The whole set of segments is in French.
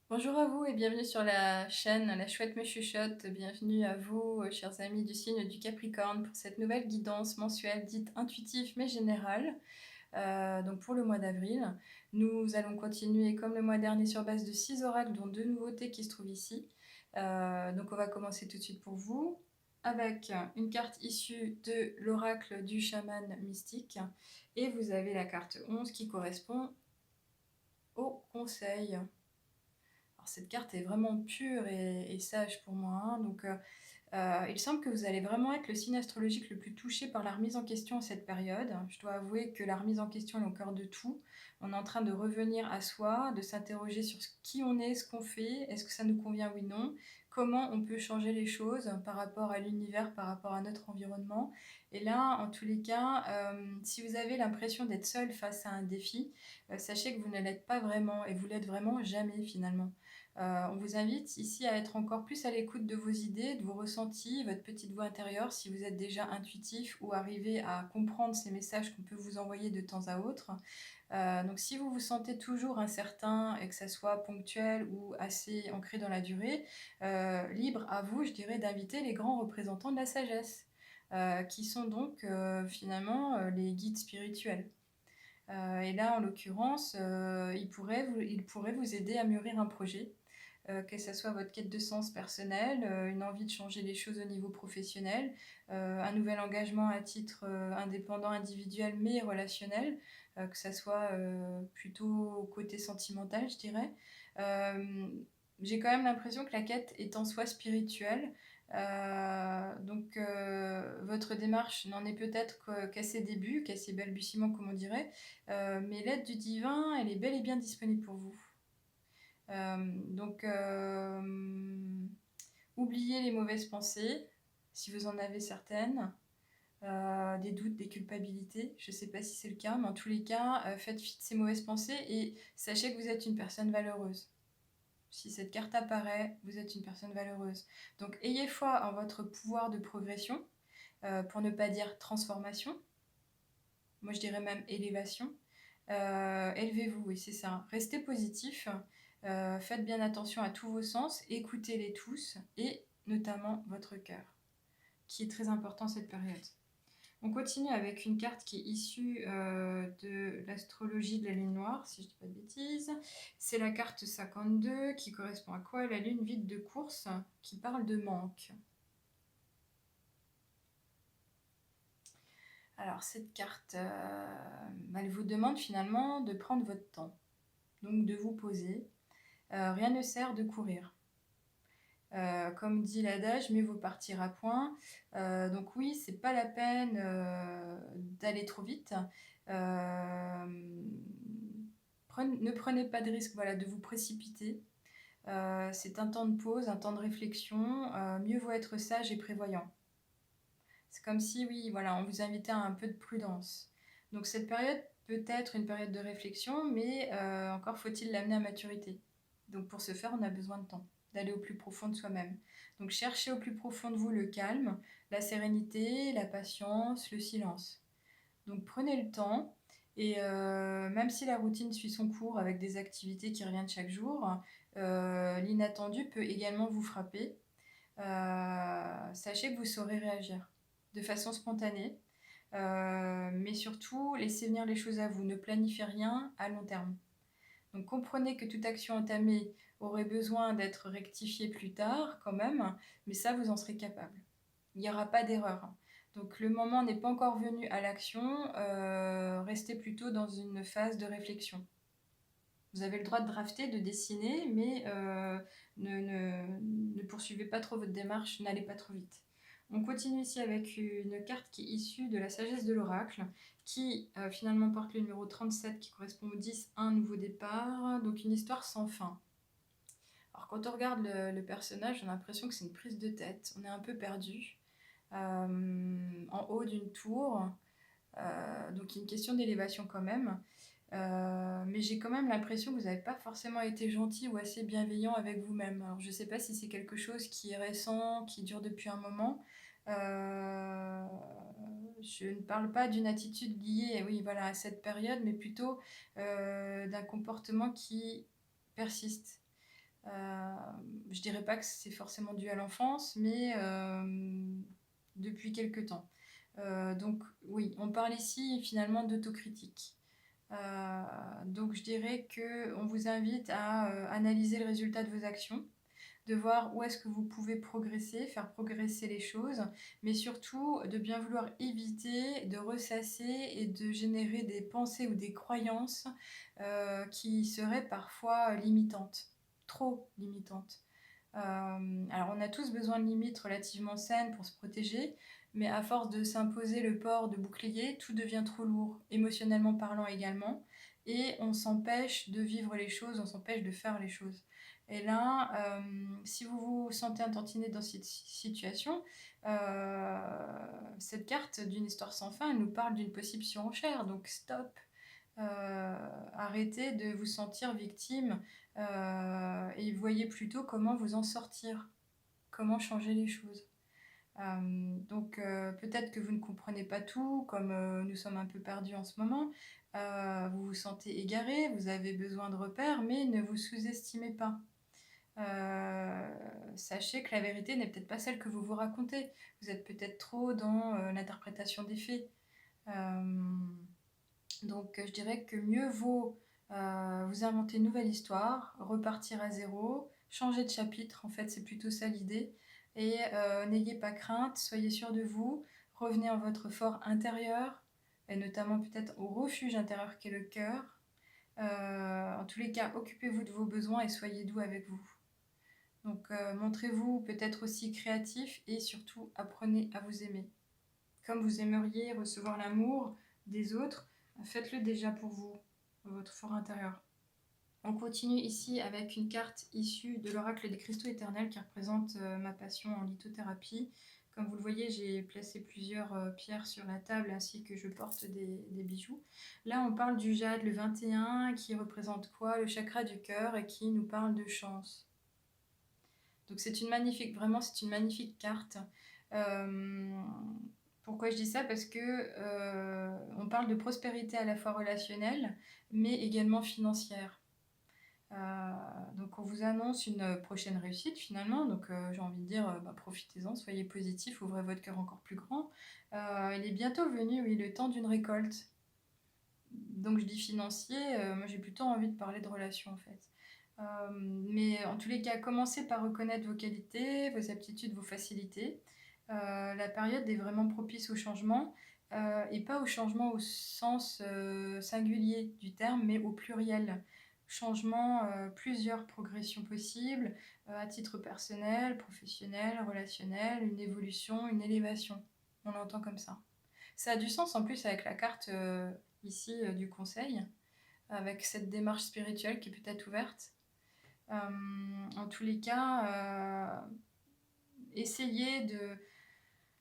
Bonjour à vous et bienvenue sur la chaîne La Chouette me chuchote. Bienvenue à vous, chers amis du signe du Capricorne, pour cette nouvelle guidance mensuelle dite intuitive mais générale. Donc pour le mois d'avril, nous allons continuer comme le mois dernier sur base de 6 oracles, dont 2 nouveautés qui se trouvent ici. Donc on va commencer tout de suite pour vous avec une carte issue de l'oracle du chaman mystique. Et vous avez la carte 11 qui correspond au conseil. Alors cette carte est vraiment pure et sage pour moi, hein. Donc il semble que vous allez vraiment être le signe astrologique le plus touché par la remise en question à cette période. Je dois avouer que la remise en question est au cœur de tout. On est en train de revenir à soi, de s'interroger sur qui on est, ce qu'on fait, est-ce que ça nous convient, oui, non, comment on peut changer les choses par rapport à l'univers, par rapport à notre environnement. Et là, en tous les cas, si vous avez l'impression d'être seul face à un défi, sachez que vous ne l'êtes pas vraiment et vous l'êtes vraiment jamais finalement. On vous invite ici à être encore plus à l'écoute de vos idées, de vos ressentis, votre petite voix intérieure, si vous êtes déjà intuitif ou arrivé à comprendre ces messages qu'on peut vous envoyer de temps à autre. Donc si vous vous sentez toujours incertain et que ça soit ponctuel ou assez ancré dans la durée, libre à vous, je dirais, d'inviter les grands représentants de la sagesse, qui sont donc finalement les guides spirituels. Et là, en l'occurrence, ils pourraient vous aider à mûrir un projet, que ça soit votre quête de sens personnel, une envie de changer les choses au niveau professionnel, un nouvel engagement à titre indépendant, individuel, mais relationnel, que ça soit plutôt côté sentimental, je dirais. Euh, j'ai quand même l'impression que la quête est en soi spirituelle. Donc votre démarche n'en est peut-être qu'à ses débuts, qu'à ses balbutiements, comme on dirait, mais l'aide du divin, elle est bel et bien disponible pour vous. Donc, oubliez les mauvaises pensées, si vous en avez certaines, des doutes, des culpabilités. Je ne sais pas si c'est le cas, mais en tous les cas, faites fi de ces mauvaises pensées et sachez que vous êtes une personne valeureuse. Si cette carte apparaît, vous êtes une personne valeureuse. Donc, ayez foi en votre pouvoir de progression, pour ne pas dire transformation. Moi, je dirais même élévation. Élevez-vous, oui, c'est ça. Restez positif. Faites bien attention à tous vos sens. Écoutez-les tous et notamment votre cœur, qui est très important cette période. On continue avec une carte qui est issue de l'astrologie de la lune noire, si je ne dis pas de bêtises. C'est la carte 52 qui correspond à quoi? La lune vide de course, qui parle de manque. Alors cette carte, elle vous demande finalement de prendre votre temps, donc de vous poser. Rien ne sert de courir. Comme dit l'adage, mieux vaut partir à point. Donc oui, c'est pas la peine d'aller trop vite. Ne prenez pas de risque, voilà, de vous précipiter. C'est un temps de pause, un temps de réflexion. Mieux vaut être sage et prévoyant. C'est comme si, oui, voilà, on vous invitait à un peu de prudence. Donc cette période peut être une période de réflexion, mais encore faut-il l'amener à maturité. Donc pour ce faire, on a besoin de temps, d'aller au plus profond de soi-même. Donc cherchez au plus profond de vous le calme, la sérénité, la patience, le silence. Donc prenez le temps, et même si la routine suit son cours avec des activités qui reviennent chaque jour, l'inattendu peut également vous frapper. Sachez que vous saurez réagir de façon spontanée, mais surtout laissez venir les choses à vous, ne planifiez rien à long terme. Donc comprenez que toute action entamée aurait besoin d'être rectifiée plus tard quand même, mais ça vous en serez capable. Il n'y aura pas d'erreur. Donc le moment n'est pas encore venu à l'action, restez plutôt dans une phase de réflexion. Vous avez le droit de drafter, de dessiner, mais ne poursuivez pas trop votre démarche, n'allez pas trop vite. On continue ici avec une carte qui est issue de la sagesse de l'oracle, qui finalement porte le numéro 37, qui correspond au 10, un nouveau départ, donc une histoire sans fin. Alors quand on regarde le personnage, on a l'impression que c'est une prise de tête, on est un peu perdu, en haut d'une tour, donc il y a une question d'élévation quand même. Mais j'ai quand même l'impression que vous n'avez pas forcément été gentil ou assez bienveillant avec vous-même. Alors je ne sais pas si c'est quelque chose qui est récent, qui dure depuis un moment. Euh, je ne parle pas d'une attitude liée, oui, voilà, à cette période, mais plutôt d'un comportement qui persiste. Je dirais pas que c'est forcément dû à l'enfance, mais depuis quelque temps. Donc oui, on parle ici finalement d'autocritique. Donc je dirais qu'on vous invite à analyser le résultat de vos actions, de voir où est-ce que vous pouvez progresser, faire progresser les choses, mais surtout de bien vouloir éviter de ressasser et de générer des pensées ou des croyances qui seraient parfois limitantes, trop limitantes. Alors on a tous besoin de limites relativement saines pour se protéger, mais à force de s'imposer le port de bouclier, tout devient trop lourd, émotionnellement parlant également, et on s'empêche de vivre les choses, on s'empêche de faire les choses. Et là, si vous vous sentez entantiné dans cette situation, cette carte d'une histoire sans fin, elle nous parle d'une possible surenchère, donc stop. Arrêtez de vous sentir victime et voyez plutôt comment vous en sortir, comment changer les choses. Donc peut-être que vous ne comprenez pas tout, comme nous sommes un peu perdus en ce moment. Vous vous sentez égaré, vous avez besoin de repères, mais ne vous sous-estimez pas. Sachez que la vérité n'est peut-être pas celle que vous vous racontez. Vous êtes peut-être trop dans l'interprétation des faits. Donc je dirais que mieux vaut vous inventer une nouvelle histoire, repartir à zéro, changer de chapitre, en fait c'est plutôt ça l'idée. Et n'ayez pas crainte, soyez sûr de vous, revenez en votre fort intérieur, et notamment peut-être au refuge intérieur qu'est le cœur. En tous les cas, occupez-vous de vos besoins et soyez doux avec vous. Donc montrez-vous peut-être aussi créatif et surtout apprenez à vous aimer. Comme vous aimeriez recevoir l'amour des autres, faites-le déjà pour vous, dans votre fort intérieur. On continue ici avec une carte issue de l'oracle des cristaux éternels qui représente ma passion en lithothérapie. Comme vous le voyez, j'ai placé plusieurs pierres sur la table ainsi que je porte des bijoux. Là, on parle du jade, le 21, qui représente quoi? Le chakra du cœur et qui nous parle de chance. Donc c'est une magnifique, vraiment c'est une magnifique carte. Pourquoi je dis ça? Parce que on parle de prospérité à la fois relationnelle, mais également financière. Donc on vous annonce une prochaine réussite finalement, donc j'ai envie de dire profitez-en, soyez positif, ouvrez votre cœur encore plus grand. Il est bientôt venu, oui, le temps d'une récolte. Donc je dis financier, moi j'ai plutôt envie de parler de relations en fait. Mais en tous les cas, commencez par reconnaître vos qualités, vos aptitudes, vos facilités. La période est vraiment propice au changement, et pas au changement au sens singulier du terme, mais au pluriel. Changement, plusieurs progressions possibles, à titre personnel, professionnel, relationnel, une évolution, une élévation. On l'entend comme ça. Ça a du sens en plus avec la carte ici du conseil, avec cette démarche spirituelle qui peut être ouverte. En tous les cas, essayez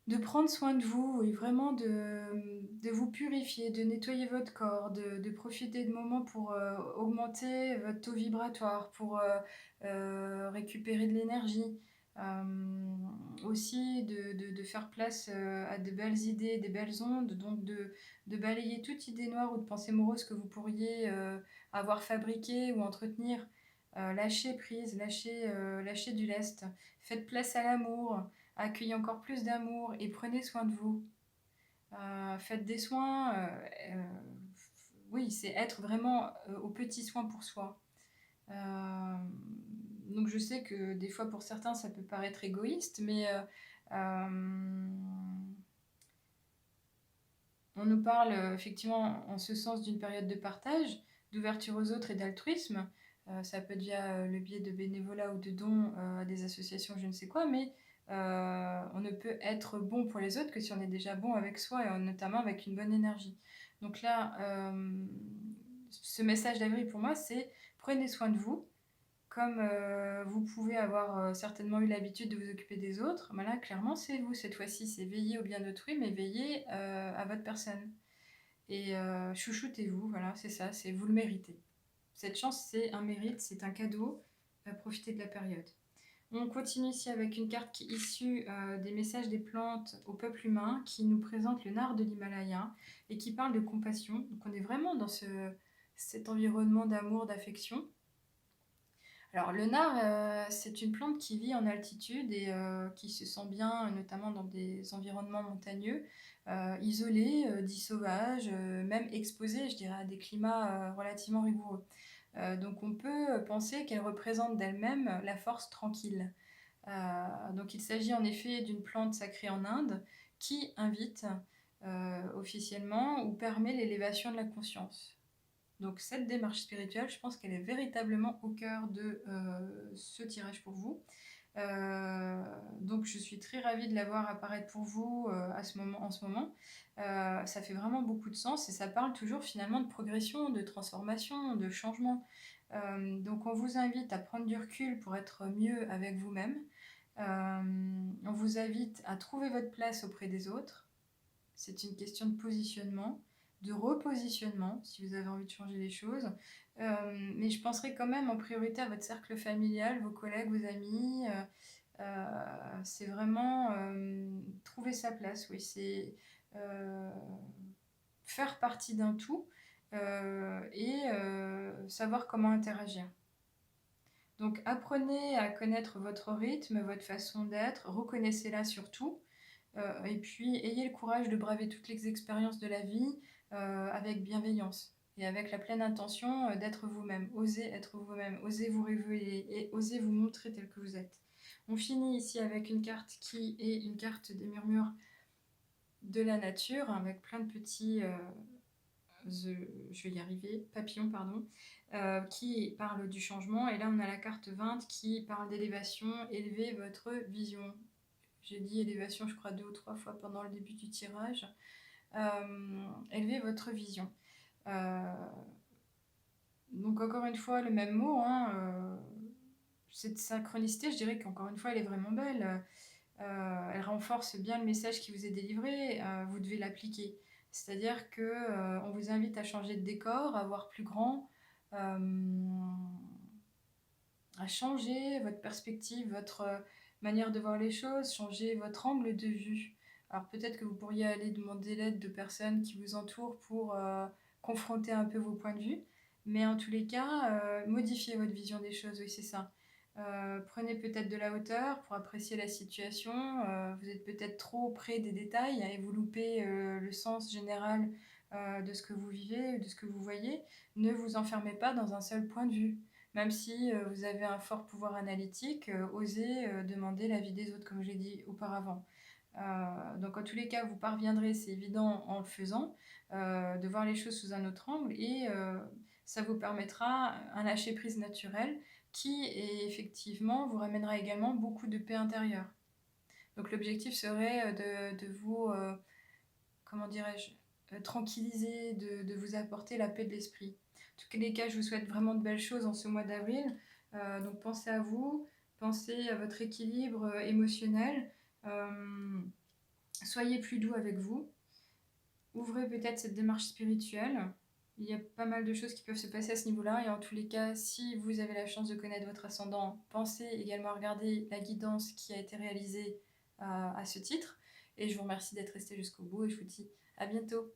de prendre soin de vous et vraiment de vous purifier, de nettoyer votre corps, de profiter de moments pour augmenter votre taux vibratoire, pour récupérer de l'énergie. Aussi de faire place à de belles idées, des belles ondes, donc de balayer toute idée noire ou de pensée morose que vous pourriez avoir fabriquée ou entretenir. Lâchez prise, lâchez du lest. Faites place à l'amour, accueillez encore plus d'amour et prenez soin de vous. Faites des soins, oui, c'est être vraiment aux petits soins pour soi. Donc je sais que des fois pour certains ça peut paraître égoïste, mais on nous parle effectivement en ce sens d'une période de partage, d'ouverture aux autres et d'altruisme. Ça peut être via le biais de bénévolat ou de dons à des associations, je ne sais quoi, mais on ne peut être bon pour les autres que si on est déjà bon avec soi et notamment avec une bonne énergie. Donc là, ce message d'avril pour moi, c'est prenez soin de vous. Comme vous pouvez avoir certainement eu l'habitude de vous occuper des autres, ben là, clairement, c'est vous cette fois-ci. C'est veiller au bien d'autrui, mais veiller à votre personne. Et chouchoutez-vous, voilà, c'est ça, c'est vous le méritez. Cette chance, c'est un mérite, c'est un cadeau. Profitez de la période. On continue ici avec une carte qui est issue des messages des plantes au peuple humain, qui nous présente le nard de l'Himalaya et qui parle de compassion. Donc on est vraiment dans cet environnement d'amour, d'affection. Alors le nard, c'est une plante qui vit en altitude et qui se sent bien, notamment dans des environnements montagneux, isolés, dits sauvages, même exposés, je dirais, à des climats, relativement rigoureux. Donc on peut penser qu'elle représente d'elle-même la force tranquille. Donc il s'agit en effet d'une plante sacrée en Inde qui invite, officiellement ou permet l'élévation de la conscience. Donc cette démarche spirituelle, je pense qu'elle est véritablement au cœur de ce tirage pour vous. Donc je suis très ravie de la voir apparaître pour vous en ce moment. Ça fait vraiment beaucoup de sens et ça parle toujours finalement de progression, de transformation, de changement. Donc on vous invite à prendre du recul pour être mieux avec vous-même. On vous invite à trouver votre place auprès des autres. C'est une question de positionnement, de repositionnement, si vous avez envie de changer les choses. Mais je penserai quand même en priorité à votre cercle familial, vos collègues, vos amis. C'est vraiment trouver sa place, oui. C'est euh, faire partie d'un tout et savoir comment interagir. Donc apprenez à connaître votre rythme, votre façon d'être, reconnaissez-la surtout. Et puis, ayez le courage de braver toutes les expériences de la vie avec bienveillance et avec la pleine intention d'être vous-même. Osez être vous-même, osez vous révéler et osez vous montrer tel que vous êtes. On finit ici avec une carte qui est une carte des murmures de la nature, avec plein de petits, je vais y arriver, papillons, pardon, qui parlent du changement. Et là, on a la carte 20 qui parle d'élévation, élevez votre vision. J'ai dit élévation, je crois, 2 ou 3 fois pendant le début du tirage. Élevez votre vision. Donc encore une fois, le même mot, hein, cette synchronicité, je dirais qu'encore une fois, elle est vraiment belle. Elle renforce bien le message qui vous est délivré, vous devez l'appliquer. C'est-à-dire que on vous invite à changer de décor, à voir plus grand, à changer votre perspective, votre manière de voir les choses, changer votre angle de vue. Alors peut-être que vous pourriez aller demander l'aide de personnes qui vous entourent pour confronter un peu vos points de vue, mais en tous les cas, modifiez votre vision des choses, oui c'est ça. Prenez peut-être de la hauteur pour apprécier la situation, vous êtes peut-être trop près des détails et vous loupez le sens général de ce que vous vivez, de ce que vous voyez. Ne vous enfermez pas dans un seul point de vue. Même si vous avez un fort pouvoir analytique, osez demander l'avis des autres, comme je l'ai dit auparavant. Donc en tous les cas, vous parviendrez, c'est évident, en le faisant, de voir les choses sous un autre angle et ça vous permettra un lâcher-prise naturel qui effectivement vous ramènera également beaucoup de paix intérieure. Donc l'objectif serait de vous, comment dirais-je, tranquilliser, de vous apporter la paix de l'esprit. En tous les cas, je vous souhaite vraiment de belles choses en ce mois d'avril. Donc pensez à vous, pensez à votre équilibre émotionnel. Soyez plus doux avec vous. Ouvrez peut-être cette démarche spirituelle. Il y a pas mal de choses qui peuvent se passer à ce niveau-là. Et en tous les cas, si vous avez la chance de connaître votre ascendant, pensez également à regarder la guidance qui a été réalisée à ce titre. Et je vous remercie d'être resté jusqu'au bout et je vous dis à bientôt.